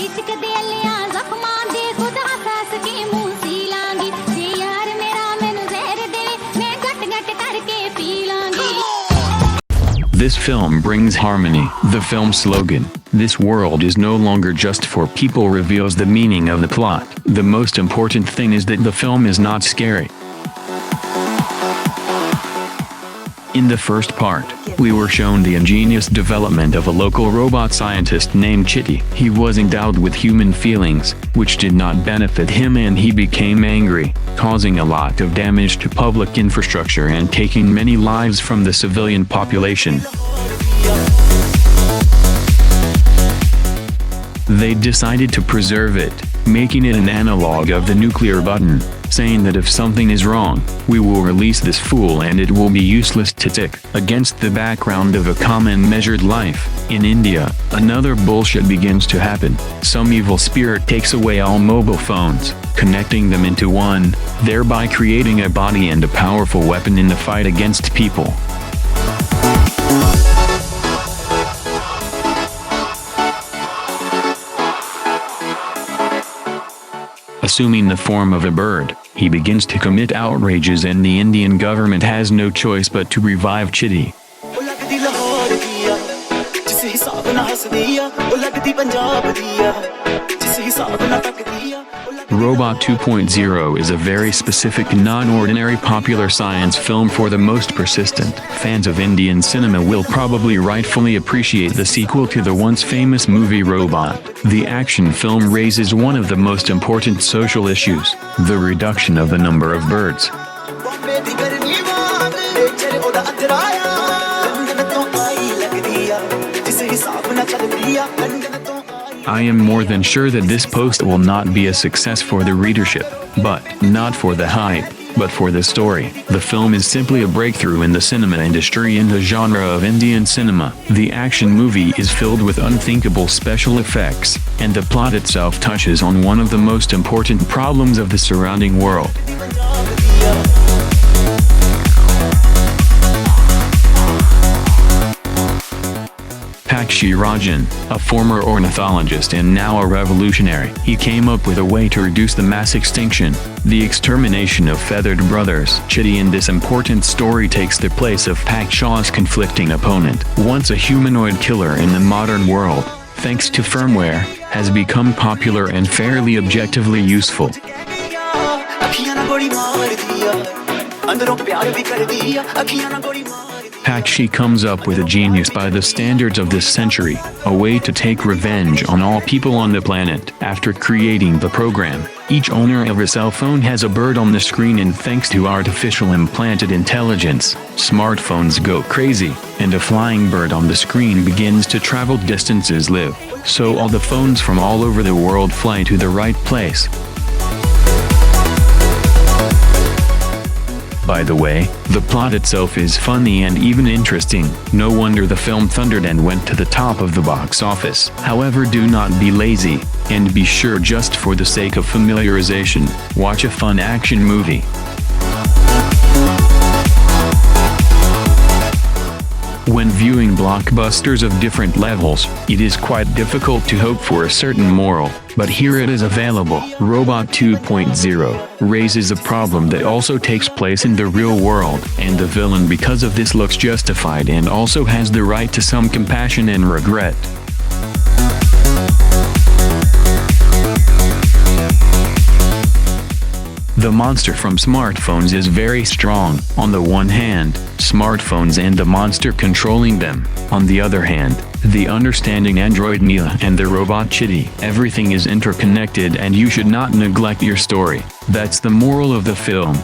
इश्क दे लिया जख्मां दे खुद हसास के मुंह सी लांगी जे यार मेरा मैनू जहर दे मैं गट गट करके P Langi. This film brings harmony. The film slogan, "This world is no longer just for people," reveals the meaning of the plot. The most important thing is that the film is not scary. In the first part, we were shown the ingenious development of a local robot scientist named Chitty. He was endowed with human feelings, which did not benefit him, and he became angry, causing a lot of damage to public infrastructure and taking many lives from the civilian population. They decided to preserve it, making it an analog of the nuclear button, saying that if something is wrong, we will release this fool and it will be useless to tick. Against the background of a calm and measured life, in India, another bullshit begins to happen. Some evil spirit takes away all mobile phones, connecting them into one, thereby creating a body and a powerful weapon in the fight against people. Assuming the form of a bird, he begins to commit outrages, and the Indian government has no choice but to revive Chitty. Robot 2.0 is a very specific, non-ordinary popular science film for the most persistent. Fans of Indian cinema will probably rightfully appreciate the sequel to the once famous movie Robot. The action film raises one of the most important social issues, the reduction of the number of birds. I am more than sure that this post will not be a success for the readership, but not for the hype, but for the story. The film is simply a breakthrough in the cinema industry in the genre of Indian cinema. The action movie is filled with unthinkable special effects, and the plot itself touches on one of the most important problems of the surrounding world. Pakshi Rajan, a former ornithologist and now a revolutionary, he came up with a way to reduce the mass extinction, the extermination of feathered brothers. Chitty in this important story takes the place of Pakshaw's conflicting opponent. Once a humanoid killer in the modern world, thanks to firmware, has become popular and fairly objectively useful. Pakshi comes up with a genius by the standards of this century, a way to take revenge on all people on the planet. After creating the program, each owner of a cell phone has a bird on the screen, and thanks to artificial implanted intelligence, smartphones go crazy, and a flying bird on the screen begins to travel distances live, so all the phones from all over the world fly to the right place. By the way, the plot itself is funny and even interesting. No wonder the film thundered and went to the top of the box office. However, do not be lazy, and be sure, just for the sake of familiarization, watch a fun action movie. When viewing blockbusters of different levels, it is quite difficult to hope for a certain moral, but here it is available. Robot 2.0 raises a problem that also takes place in the real world, and the villain because of this looks justified and also has the right to some compassion and regret. The monster from smartphones is very strong. On the one hand, smartphones and the monster controlling them. On the other hand, the understanding android Neela and the robot Chitty. Everything is interconnected, and you should not neglect your story. That's the moral of the film.